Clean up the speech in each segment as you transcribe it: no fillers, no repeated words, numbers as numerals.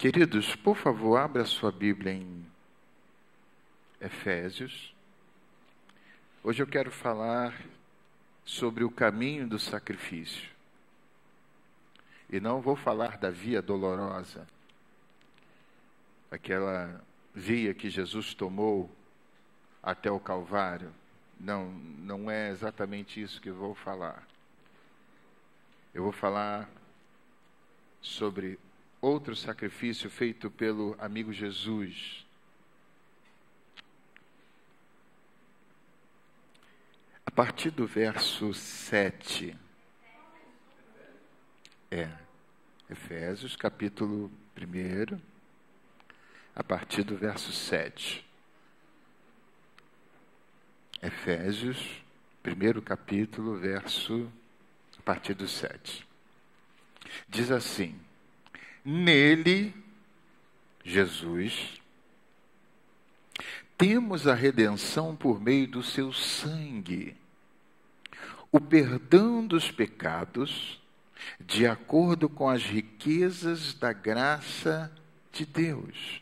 Queridos, por favor, abra sua Bíblia em Efésios. Hoje eu quero falar sobre o caminho do sacrifício. E não vou falar da via dolorosa, aquela via que Jesus tomou até o Calvário. Não é exatamente isso que eu vou falar. Eu vou falar sobre outro sacrifício feito pelo amigo Jesus. A partir do verso 7. Efésios, capítulo 1, a partir do verso 7. Efésios, 1º capítulo, a partir do 7. Diz assim: nele, Jesus, temos a redenção por meio do seu sangue, o perdão dos pecados, de acordo com as riquezas da graça de Deus,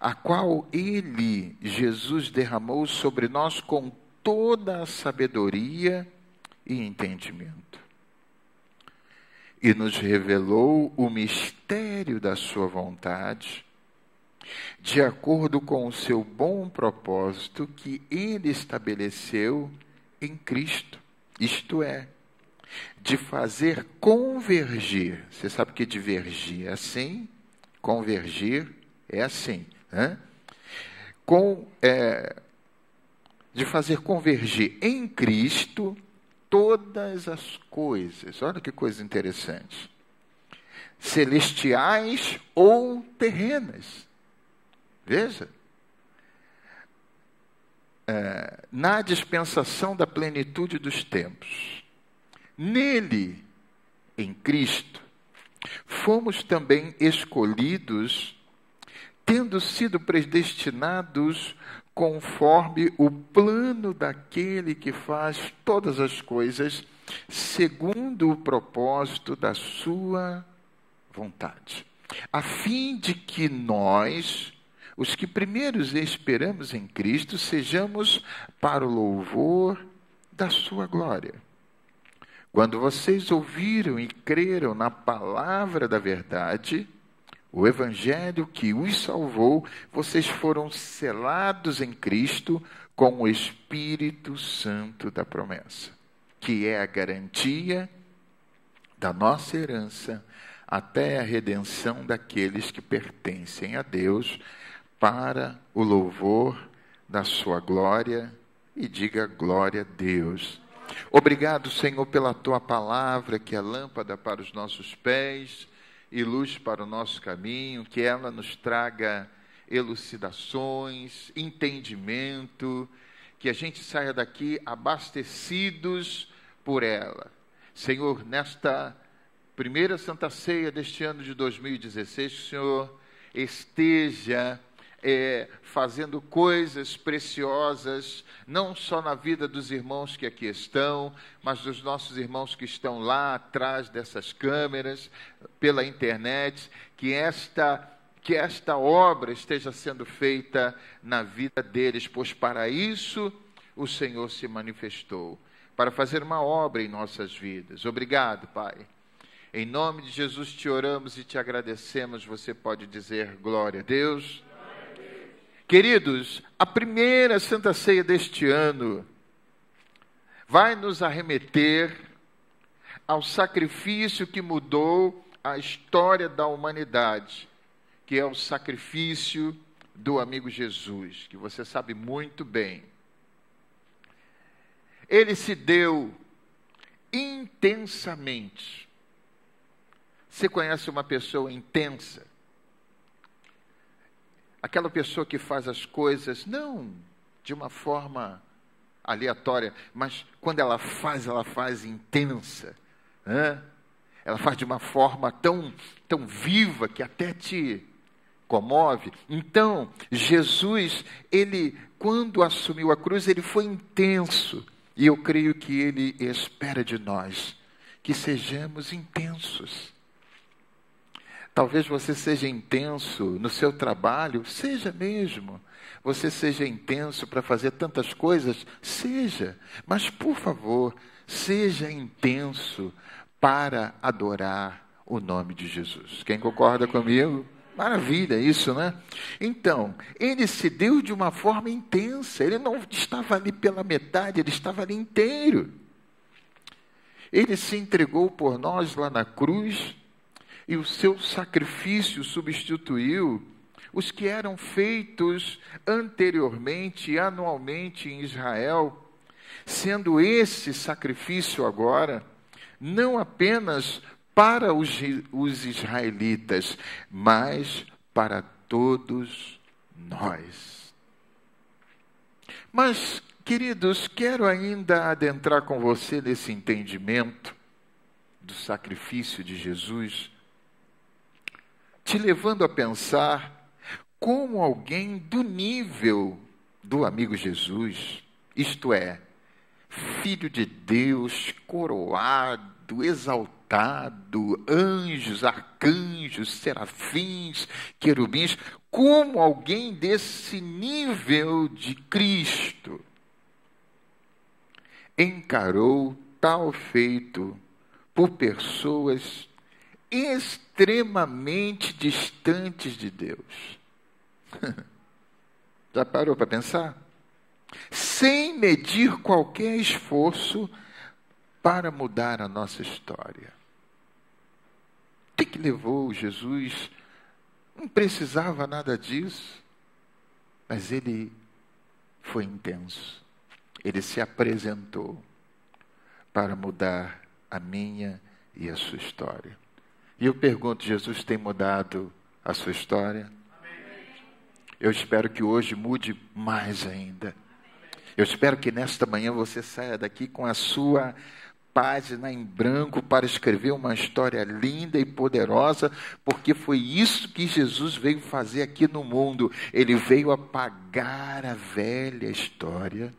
a qual ele, Jesus, derramou sobre nós com toda a sabedoria e entendimento. E nos revelou o mistério da sua vontade, de acordo com o seu bom propósito que ele estabeleceu em Cristo. Isto é, de fazer convergir. Você sabe que divergir é assim? Convergir é assim. De fazer convergir em Cristo todas as coisas. Olha que coisa interessante. Celestiais ou terrenas. Veja. Na dispensação da plenitude dos tempos. Nele, em Cristo, fomos também escolhidos, tendo sido predestinados conforme o plano daquele que faz todas as coisas segundo o propósito da sua vontade, a fim de que nós, os que primeiros esperamos em Cristo, sejamos para o louvor da sua glória. Quando vocês ouviram e creram na palavra da verdade, o evangelho que os salvou, vocês foram selados em Cristo com o Espírito Santo da promessa, que é a garantia da nossa herança até a redenção daqueles que pertencem a Deus, para o louvor da sua glória. E diga glória a Deus. Obrigado, Senhor, pela tua palavra, que é lâmpada para os nossos pés e luz para o nosso caminho, que ela nos traga elucidações, entendimento, que a gente saia daqui abastecidos por ela. Senhor, nesta primeira Santa Ceia deste ano de 2016, que o Senhor esteja fazendo coisas preciosas, não só na vida dos irmãos que aqui estão, mas dos nossos irmãos que estão lá atrás dessas câmeras, pela internet, que esta obra esteja sendo feita na vida deles, pois para isso o Senhor se manifestou, para fazer uma obra em nossas vidas. Obrigado, Pai. Em nome de Jesus te oramos e te agradecemos. Você pode dizer glória a Deus. Queridos, a primeira Santa Ceia deste ano vai nos arremeter ao sacrifício que mudou a história da humanidade, que é o sacrifício do amigo Jesus, que você sabe muito bem. Ele se deu intensamente. Você conhece uma pessoa intensa? Aquela pessoa que faz as coisas, não de uma forma aleatória, mas quando ela faz intensa. Ela faz de uma forma tão viva que até te comove. Então, Jesus, ele, quando assumiu a cruz, ele foi intenso. E eu creio que ele espera de nós que sejamos intensos. Talvez você seja intenso no seu trabalho, seja mesmo. Você seja intenso para fazer tantas coisas, seja. Mas, por favor, seja intenso para adorar o nome de Jesus. Quem concorda comigo? Maravilha isso, né? Então, ele se deu de uma forma intensa. Ele não estava ali pela metade, ele estava ali inteiro. Ele se entregou por nós lá na cruz, e o seu sacrifício substituiu os que eram feitos anteriormente, anualmente em Israel, sendo esse sacrifício agora não apenas para os israelitas, mas para todos nós. Mas, queridos, quero ainda adentrar com você nesse entendimento do sacrifício de Jesus, te levando a pensar como alguém do nível do amigo Jesus, isto é, Filho de Deus, coroado, exaltado, anjos, arcanjos, serafins, querubins, como alguém desse nível de Cristo encarou tal feito por pessoas extremamente distantes de Deus. Já parou para pensar? Sem medir qualquer esforço para mudar a nossa história. O que levou Jesus? Não precisava nada disso, mas ele foi intenso. Ele se apresentou para mudar a minha e a sua história. E eu pergunto, Jesus tem mudado a sua história? Eu espero que hoje mude mais ainda. Eu espero que nesta manhã você saia daqui com a sua página em branco para escrever uma história linda e poderosa, porque foi isso que Jesus veio fazer aqui no mundo. Ele veio apagar a velha história.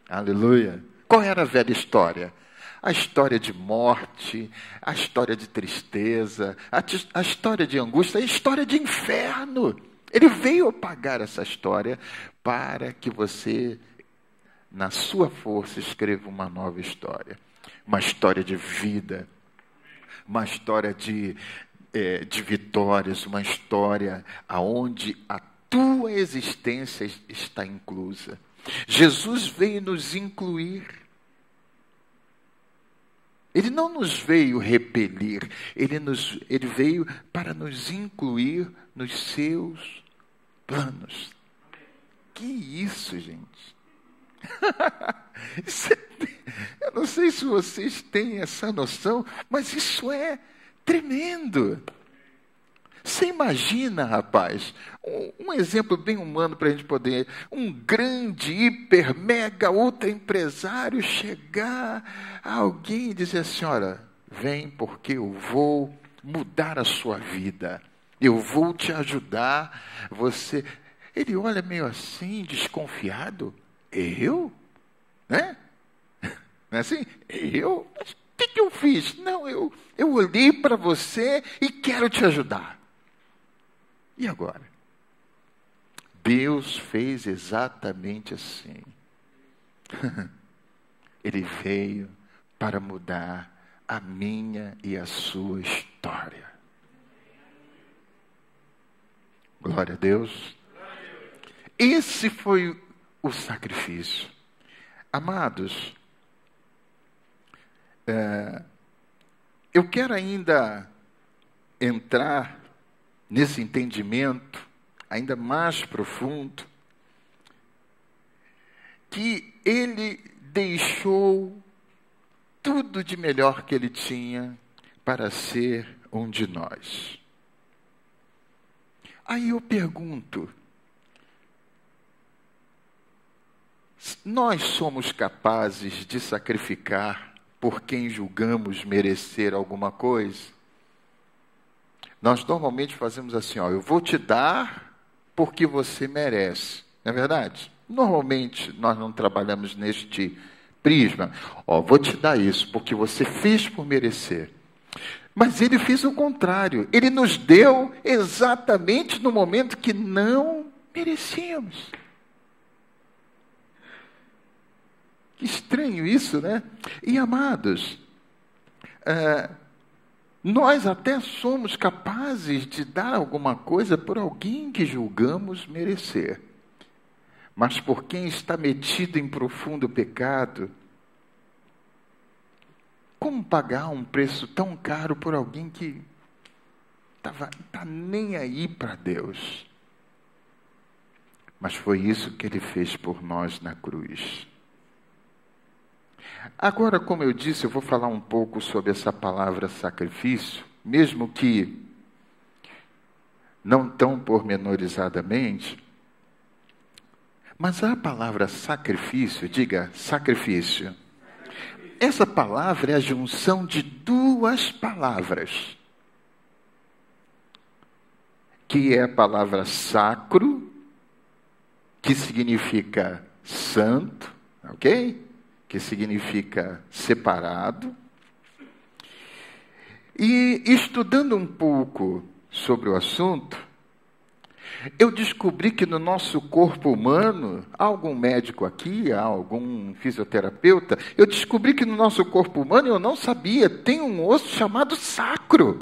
Aleluia! Qual era a velha história? A história de morte, a história de tristeza, a história de angústia, a história de inferno. Ele veio apagar essa história para que você, na sua força, escreva uma nova história. Uma história de vida, uma história de vitórias, uma história onde a tua existência está inclusa. Jesus veio nos incluir. Ele não nos veio repelir, ele veio para nos incluir nos seus planos. Que isso, gente? Eu não sei se vocês têm essa noção, mas isso é tremendo. Você imagina, rapaz, um exemplo bem humano para a gente poder, um grande, hiper, mega, ultra empresário chegar a alguém e dizer assim, olha, vem porque eu vou mudar a sua vida, eu vou te ajudar, você... Ele olha meio assim, desconfiado, eu? Né? Não é assim? Eu? Mas o que eu fiz? Não, eu olhei para você e quero te ajudar. E agora? Deus fez exatamente assim. Ele veio para mudar a minha e a sua história. Glória a Deus. Esse foi o sacrifício. Amados, eu quero ainda entrar nesse entendimento ainda mais profundo, que ele deixou tudo de melhor que ele tinha para ser um de nós. Aí eu pergunto, nós somos capazes de sacrificar por quem julgamos merecer alguma coisa? Nós normalmente fazemos assim, eu vou te dar porque você merece. Não é verdade? Normalmente nós não trabalhamos neste prisma. Vou te dar isso porque você fez por merecer. Mas ele fez o contrário. Ele nos deu exatamente no momento que não merecíamos. Que estranho isso, né? E amados, nós até somos capazes de dar alguma coisa por alguém que julgamos merecer. Mas por quem está metido em profundo pecado, como pagar um preço tão caro por alguém que tá nem aí para Deus? Mas foi isso que ele fez por nós na cruz. Agora, como eu disse, eu vou falar um pouco sobre essa palavra sacrifício, mesmo que não tão pormenorizadamente. Mas a palavra sacrifício, diga sacrifício. Essa palavra é a junção de duas palavras, que é a palavra sacro, que significa santo, ok? Que significa separado. E estudando um pouco sobre o assunto, eu descobri que no nosso corpo humano, há algum médico aqui, há algum fisioterapeuta, eu descobri que no nosso corpo humano, eu não sabia, tem um osso chamado sacro.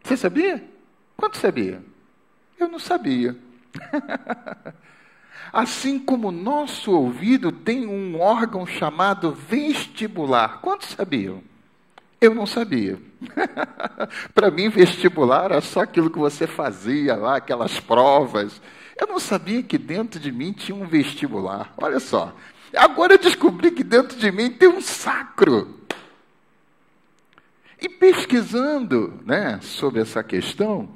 Você sabia? Quanto sabia? Eu não sabia. Assim como o nosso ouvido tem um órgão chamado vestibular. Quantos sabiam? Eu não sabia. Para mim, vestibular era só aquilo que você fazia lá, aquelas provas. Eu não sabia que dentro de mim tinha um vestibular. Olha só. Agora eu descobri que dentro de mim tem um sacro. E pesquisando, né, sobre essa questão,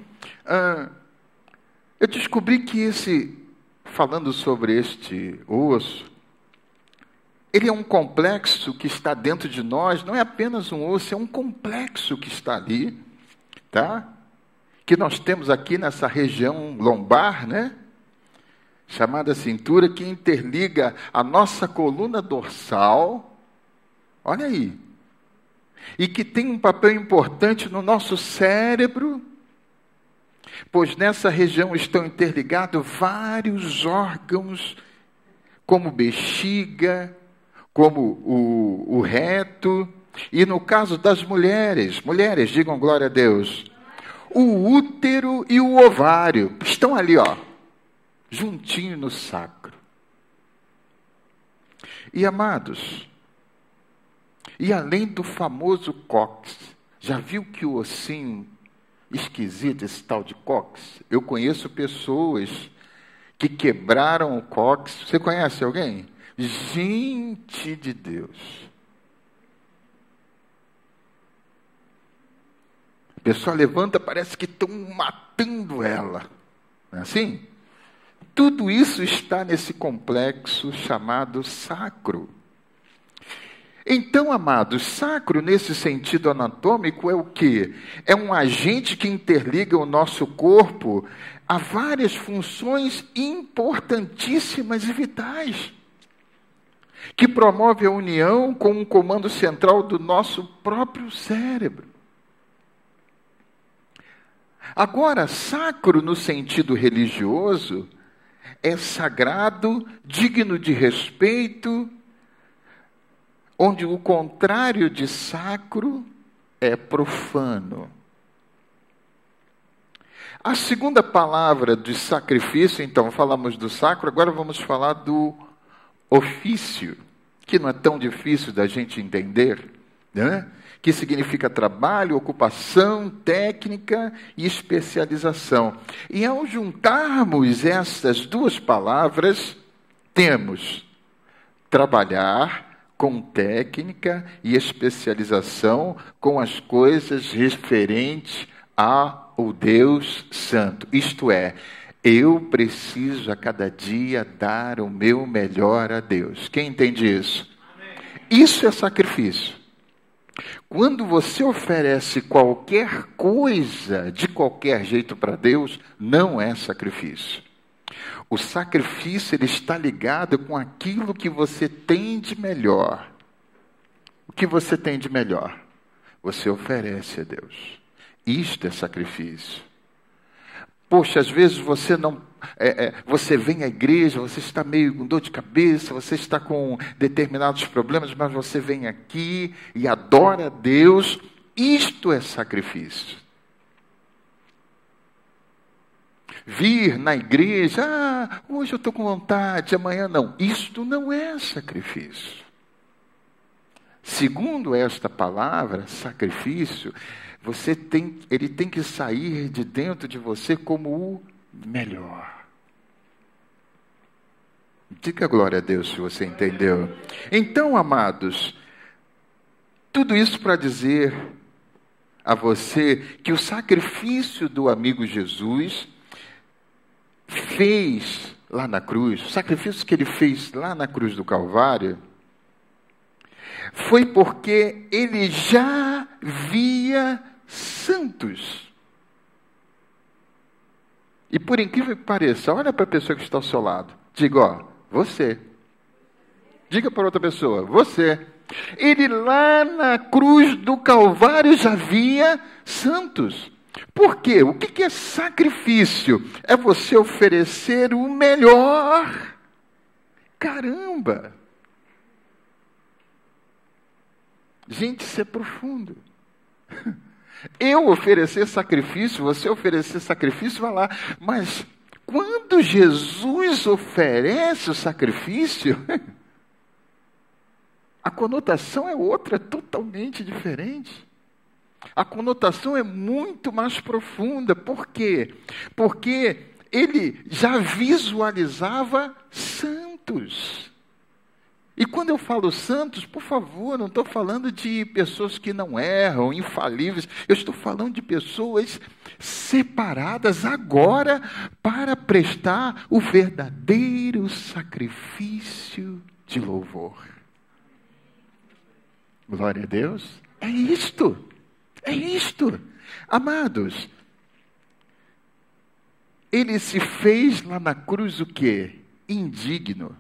eu descobri que falando sobre este osso, ele é um complexo que está dentro de nós, não é apenas um osso, é um complexo que está ali, tá? Que nós temos aqui nessa região lombar, né? Chamada cintura, que interliga a nossa coluna dorsal, olha aí, e que tem um papel importante no nosso cérebro, pois nessa região estão interligados vários órgãos, como bexiga, como o reto, e no caso das mulheres, digam glória a Deus, o útero e o ovário estão ali, ó, juntinho no sacro. E amados, e além do famoso cóccix, já viu que o ossinho esquisito, esse tal de cóccix? Eu conheço pessoas que quebraram o cóccix. Você conhece alguém? Gente de Deus. A pessoa levanta, parece que estão matando ela. Não é assim? Tudo isso está nesse complexo chamado sacro. Então, amados, sacro nesse sentido anatômico é o quê? É um agente que interliga o nosso corpo a várias funções importantíssimas e vitais, que promove a união com um comando central do nosso próprio cérebro. Agora, sacro no sentido religioso é sagrado, digno de respeito, onde o contrário de sacro é profano. A segunda palavra de sacrifício, então, falamos do sacro, agora vamos falar do ofício, que não é tão difícil da gente entender, né? Que significa trabalho, ocupação, técnica e especialização. E ao juntarmos essas duas palavras, temos trabalhar com técnica e especialização com as coisas referentes ao Deus Santo. Isto é, eu preciso a cada dia dar o meu melhor a Deus. Quem entende isso? Amém. Isso é sacrifício. Quando você oferece qualquer coisa de qualquer jeito para Deus, não é sacrifício. O sacrifício ele está ligado com aquilo que você tem de melhor. O que você tem de melhor? você oferece a Deus. Isto é sacrifício. Poxa, às vezes você não... você vem à igreja, você está meio com dor de cabeça, você está com determinados problemas, mas você vem aqui e adora a Deus. Isto é sacrifício. Vir na igreja, hoje eu estou com vontade, amanhã não. Isto não é sacrifício. Segundo esta palavra, sacrifício, ele tem que sair de dentro de você como o melhor. Diga glória a Deus se você entendeu. Então, amados, tudo isso para dizer a você que o sacrifício do amigo Jesus fez lá na cruz, o sacrifício que ele fez lá na cruz do Calvário, foi porque ele já via santos. E por incrível que pareça, olha para a pessoa que está ao seu lado. Diga, você. Diga para outra pessoa, você. Ele lá na cruz do Calvário já via santos. Por quê? O que é sacrifício? É você oferecer o melhor. Caramba! Gente, isso é profundo. Eu oferecer sacrifício, você oferecer sacrifício, vai lá. Mas quando Jesus oferece o sacrifício, a conotação é outra, totalmente diferente. A conotação é muito mais profunda. Por quê? Porque ele já visualizava santos. E quando eu falo santos, por favor, não estou falando de pessoas que não erram, infalíveis. Eu estou falando de pessoas separadas agora para prestar o verdadeiro sacrifício de louvor. Glória a Deus. É isto. É isto. Amados, ele se fez lá na cruz o quê? Indigno.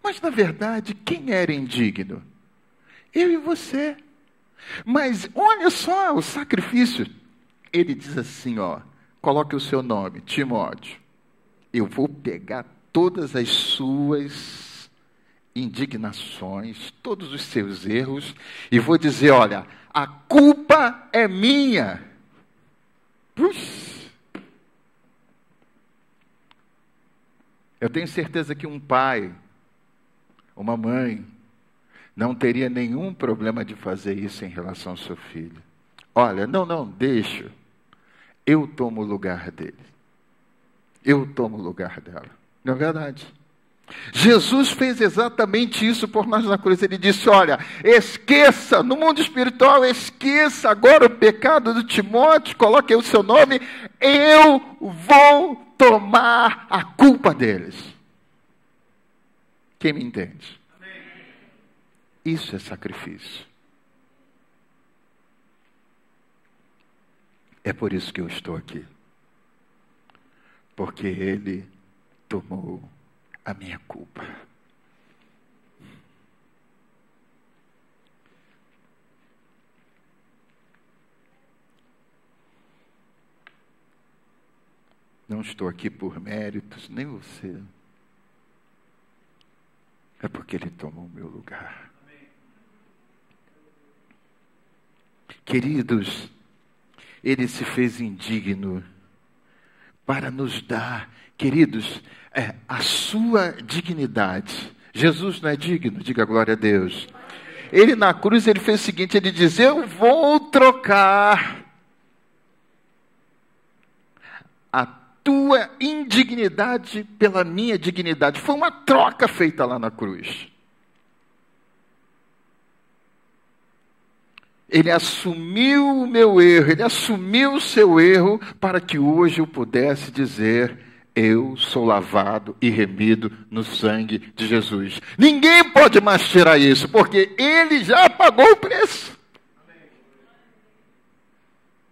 Mas, na verdade, quem era indigno? Eu e você. Mas, olha só o sacrifício. Ele diz assim, coloque o seu nome, Timóteo. Eu vou pegar todas as suas indignações, todos os seus erros, e vou dizer, olha, a culpa é minha. Puxa. Eu tenho certeza que um pai, uma mãe, não teria nenhum problema de fazer isso em relação ao seu filho. Olha, não, deixa. Eu tomo o lugar dele. Eu tomo o lugar dela. Não é verdade? Jesus fez exatamente isso por nós na cruz. Ele disse, olha, esqueça, no mundo espiritual, esqueça agora o pecado do Timóteo, coloque aí o seu nome, eu vou tomar a culpa deles. Quem me entende? Amém. Isso é sacrifício. É por isso que eu estou aqui. Porque ele tomou a minha culpa. Não estou aqui por méritos, nem você. É porque ele tomou o meu lugar. Amém. Queridos, ele se fez indigno para nos dar, queridos, a sua dignidade. Jesus não é digno? Diga glória a Deus. Ele na cruz, ele fez o seguinte, ele diz, eu vou trocar a tua indignidade pela minha dignidade. Foi uma troca feita lá na cruz. Ele assumiu o meu erro, ele assumiu o seu erro para que hoje eu pudesse dizer, eu sou lavado e remido no sangue de Jesus. Ninguém pode mais tirar isso, porque ele já pagou o preço. Amém.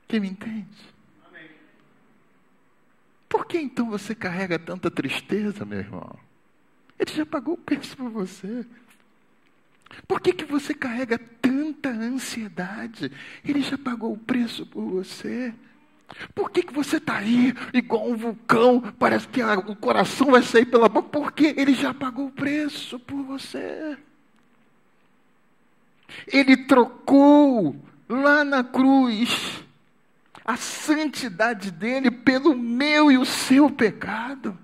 Quem me entende? Amém. Por que então você carrega tanta tristeza, meu irmão? Ele já pagou o preço por você. Por que você carrega tanta ansiedade? Ele já pagou o preço por você. Por que você está aí igual um vulcão? Parece que o coração vai sair pela boca. Porque ele já pagou o preço por você. Ele trocou lá na cruz a santidade dele pelo meu e o seu pecado.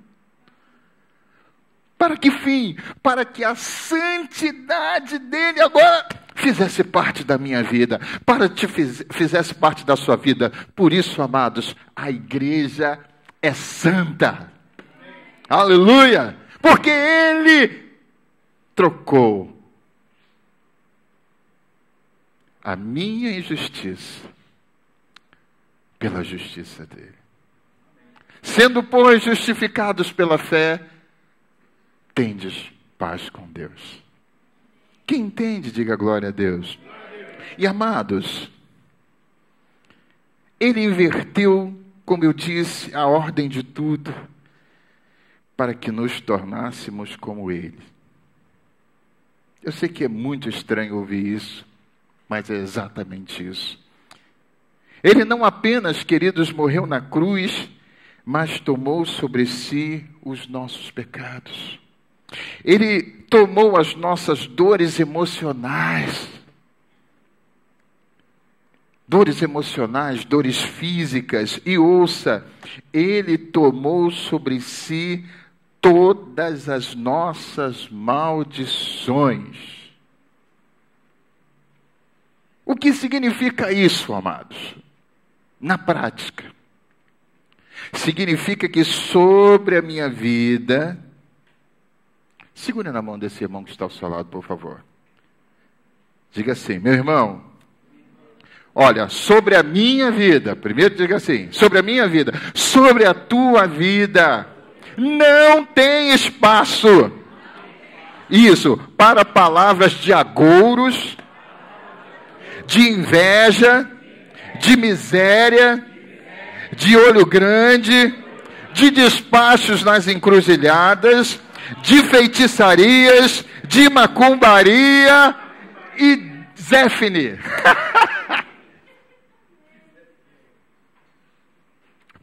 Para que fim? Para que a santidade dele agora fizesse parte da minha vida, para que fizesse parte da sua vida. Por isso, amados, a igreja é santa. Aleluia! Porque ele trocou a minha injustiça pela justiça dele. Sendo, pois, justificados pela fé, tendes paz com Deus. Quem entende, diga glória a Deus. E amados, ele inverteu, como eu disse, a ordem de tudo, para que nos tornássemos como ele. Eu sei que é muito estranho ouvir isso, mas é exatamente isso. Ele não apenas, queridos, morreu na cruz, mas tomou sobre si os nossos pecados. Ele tomou as nossas dores emocionais, dores físicas, e ouça, ele tomou sobre si todas as nossas maldições. O que significa isso, amados? Na prática, significa que sobre a minha vida, segure na mão desse irmão que está ao seu lado, por favor. Diga assim: meu irmão, olha, sobre a minha vida, primeiro diga assim, sobre a minha vida, sobre a tua vida, não tem espaço, isso, para palavras de agouros, de inveja, de miséria, de olho grande, de despachos nas encruzilhadas, de feitiçarias, de macumbaria e zéfine.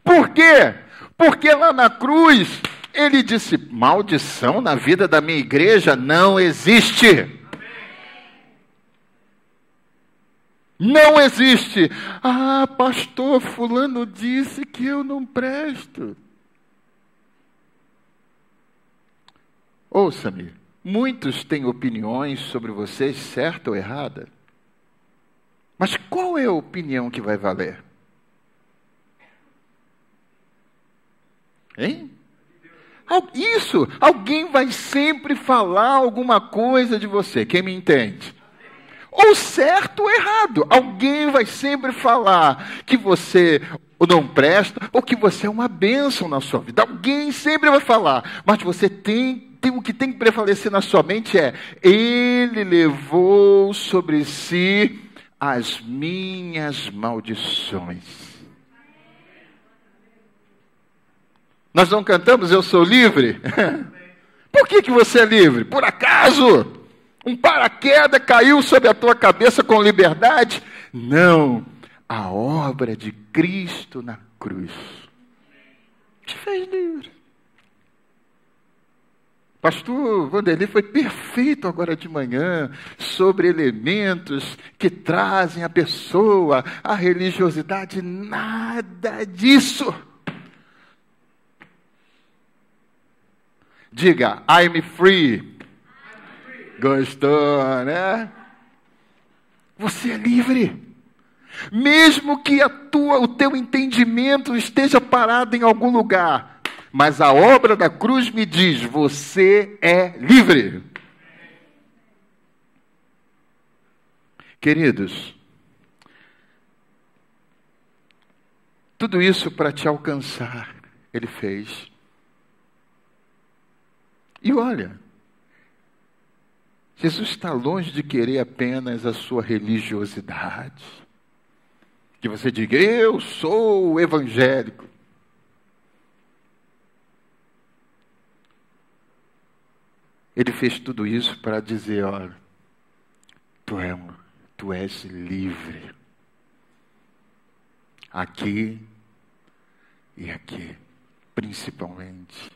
Por quê? Porque lá na cruz ele disse: maldição na vida da minha igreja não existe. Não existe. Ah, pastor, fulano disse que eu não presto. Ouça-me, muitos têm opiniões sobre vocês, certa ou errada. Mas qual é a opinião que vai valer? Hein? Isso, alguém vai sempre falar alguma coisa de você, quem me entende? Ou certo ou errado, alguém vai sempre falar que você não presta, ou que você é uma bênção na sua vida. Alguém sempre vai falar, mas você o que tem que prevalecer na sua mente é: ele levou sobre si as minhas maldições. Nós não cantamos Eu Sou Livre? Por que você é livre? Por acaso um paraquedas caiu sobre a tua cabeça com liberdade? Não, a obra de Cristo na cruz te fez livre. Pastor Vanderlei foi perfeito agora de manhã sobre elementos que trazem a pessoa à religiosidade. Nada disso. Diga, I'm free. Gostou, né? Você é livre. Mesmo que o teu entendimento esteja parado em algum lugar, mas a obra da cruz me diz: você é livre. Queridos, tudo isso para te alcançar, ele fez. E olha, Jesus está longe de querer apenas a sua religiosidade. Que você diga: eu sou evangélico. Ele fez tudo isso para dizer: olha, tu és livre. Aqui e aqui, principalmente.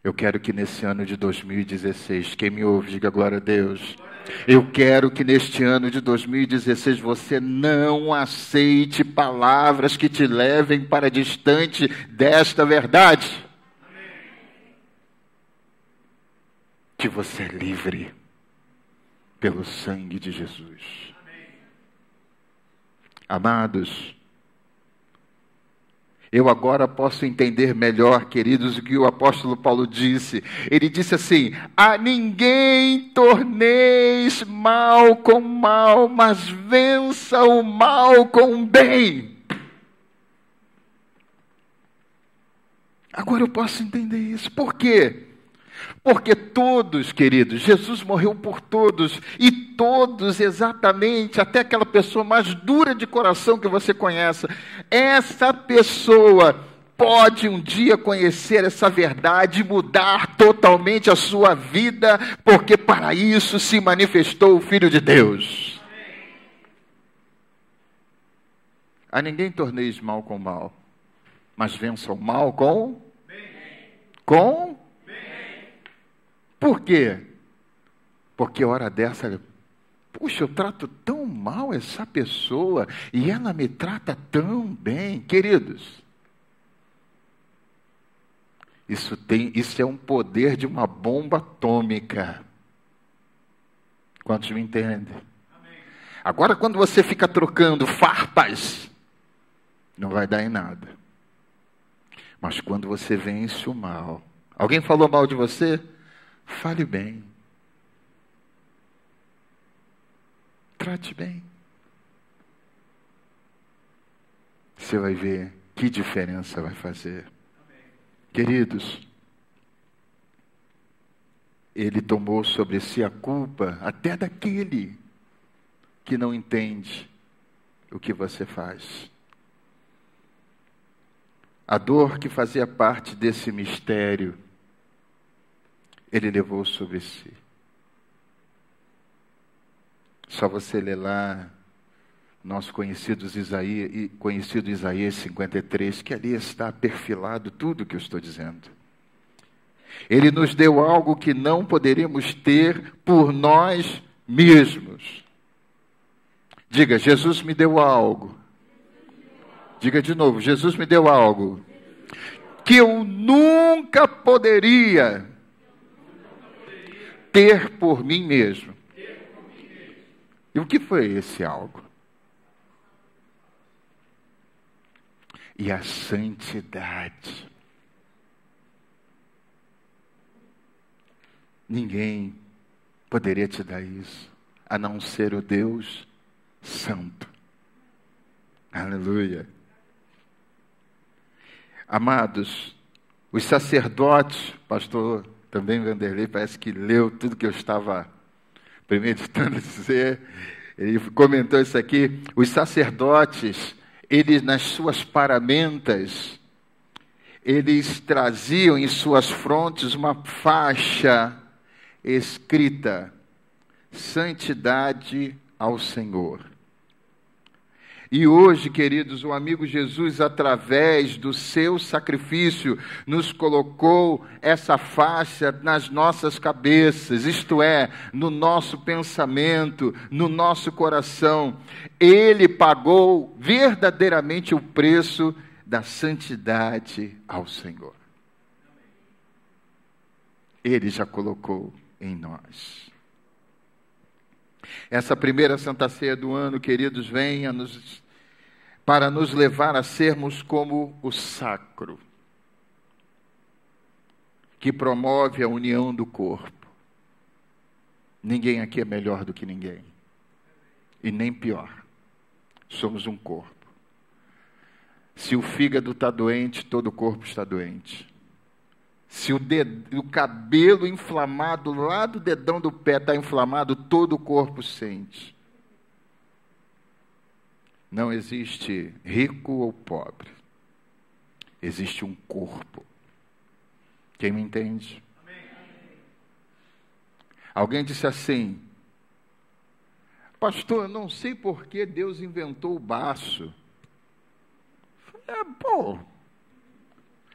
Eu quero que nesse ano de 2016, quem me ouve, diga glória a Deus. Eu quero que neste ano de 2016 você não aceite palavras que te levem para distante desta verdade. Que você é livre pelo sangue de Jesus. Amados, eu agora posso entender melhor, queridos, o que o apóstolo Paulo disse. Ele disse assim: a ninguém torneis mal com mal, mas vença o mal com o bem. Agora eu posso entender isso. Por quê? Porque todos, queridos, Jesus morreu por todos, e todos exatamente, até aquela pessoa mais dura de coração que você conhece, essa pessoa pode um dia conhecer essa verdade e mudar totalmente a sua vida, porque para isso se manifestou o Filho de Deus. A ninguém torneis mal com mal, mas vença o mal com bem. Por quê? Porque hora dessa, puxa, eu trato tão mal essa pessoa e ela me trata tão bem. Queridos, isso é um poder de uma bomba atômica. Quantos me entendem? Amém. Agora, quando você fica trocando farpas, não vai dar em nada. Mas quando você vence o mal, alguém falou mal de você? Fale bem. Trate bem. Você vai ver que diferença vai fazer. Amém. Queridos, ele tomou sobre si a culpa até daquele que não entende o que você faz. A dor que fazia parte desse mistério, ele levou sobre si. Só você ler lá, nosso conhecido Isaías 53, que ali está perfilado tudo o que eu estou dizendo. Ele nos deu algo que não poderíamos ter por nós mesmos. Diga, Jesus me deu algo. Diga de novo, Jesus me deu algo que eu nunca poderia ter por mim mesmo. E o que foi esse algo? E a santidade. Ninguém poderia te dar isso, a não ser o Deus Santo. Aleluia. Amados, os sacerdotes, pastor também Vanderlei parece que leu tudo que eu estava premeditando dizer. Ele comentou isso aqui. Os sacerdotes, eles nas suas paramentas, eles traziam em suas frontes uma faixa escrita: santidade ao Senhor. E hoje, queridos, o amigo Jesus, através do seu sacrifício, nos colocou essa faixa nas nossas cabeças, isto é, no nosso pensamento, no nosso coração. Ele pagou verdadeiramente o preço da santidade ao Senhor. Ele já colocou em nós. Essa primeira Santa Ceia do ano, queridos, vem para nos levar a sermos como o sacro, que promove a união do corpo. Ninguém aqui é melhor do que ninguém, e nem pior. Somos um corpo. Se o fígado está doente, todo o corpo está doente. Se o cabelo inflamado lá do dedão do pé está inflamado, todo o corpo sente. Não existe rico ou pobre. Existe um corpo. Quem me entende? Amém. Alguém disse assim: pastor, eu não sei por que Deus inventou o baço.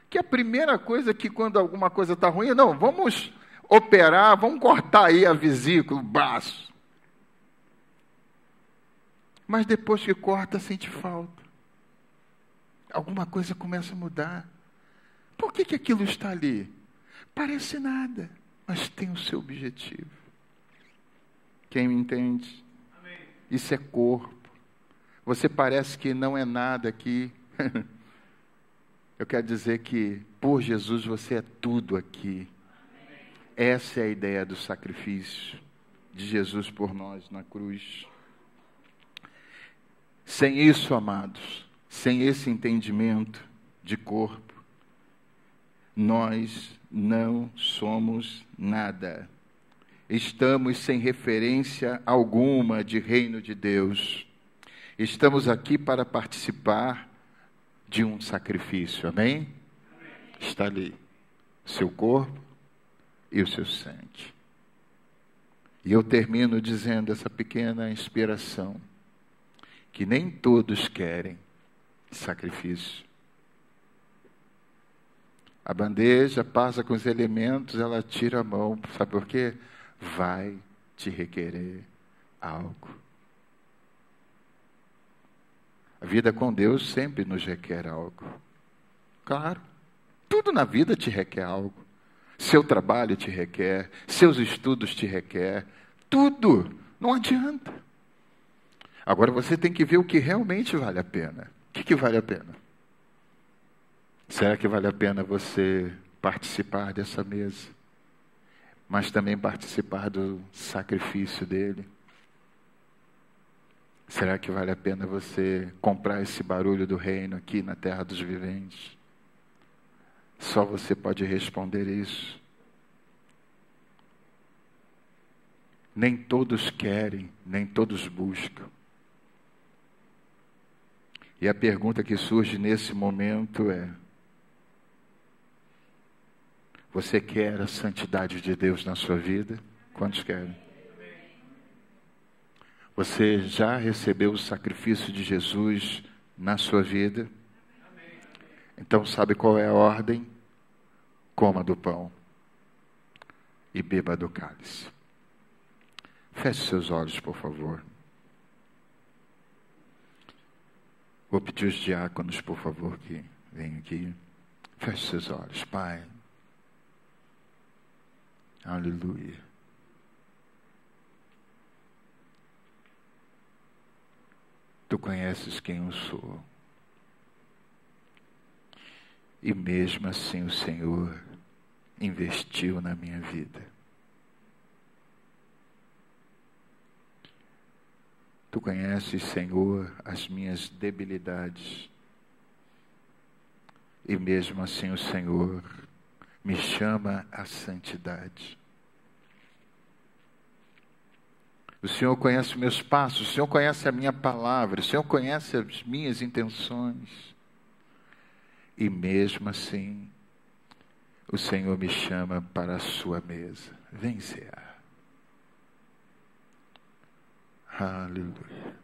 Que a primeira coisa que quando alguma coisa está ruim, não, vamos operar, vamos cortar aí a vesícula, o baço. Mas depois que corta, sente falta. Alguma coisa começa a mudar. Por que aquilo está ali? Parece nada, mas tem o seu objetivo. Quem me entende? Amém. Isso é corpo. Você parece que não é nada aqui. Eu quero dizer que, por Jesus, você é tudo aqui. Amém. Essa é a ideia do sacrifício de Jesus por nós na cruz. Sem isso, amados, sem esse entendimento de corpo, nós não somos nada. Estamos sem referência alguma de reino de Deus. Estamos aqui para participar de um sacrifício, amém? Está ali, seu corpo e o seu sangue. E eu termino dizendo essa pequena inspiração, que nem todos querem sacrifício. A bandeja passa com os elementos, ela tira a mão, sabe por quê? Vai te requerer algo. A vida com Deus sempre nos requer algo. Claro, tudo na vida te requer algo. Seu trabalho te requer, seus estudos te requer, tudo, não adianta. Agora você tem que ver o que realmente vale a pena. O que vale a pena? Será que vale a pena você participar dessa mesa? Mas também participar do sacrifício dele? Será que vale a pena você comprar esse barulho do reino aqui na terra dos viventes? Só você pode responder isso. Nem todos querem, nem todos buscam. E a pergunta que surge nesse momento é: você quer a santidade de Deus na sua vida? Quantos querem? Você já recebeu o sacrifício de Jesus na sua vida? Então sabe qual é a ordem? Coma do pão e beba do cálice. Feche seus olhos, por favor. Vou pedir os diáconos, por favor, que venham aqui. Feche seus olhos, Pai. Aleluia. Tu conheces quem eu sou. E mesmo assim o Senhor investiu na minha vida. Tu conheces, Senhor, as minhas debilidades. E mesmo assim o Senhor me chama à santidade. O Senhor conhece os meus passos, o Senhor conhece a minha palavra, o Senhor conhece as minhas intenções. E mesmo assim, o Senhor me chama para a sua mesa. Vem cear. Aleluia.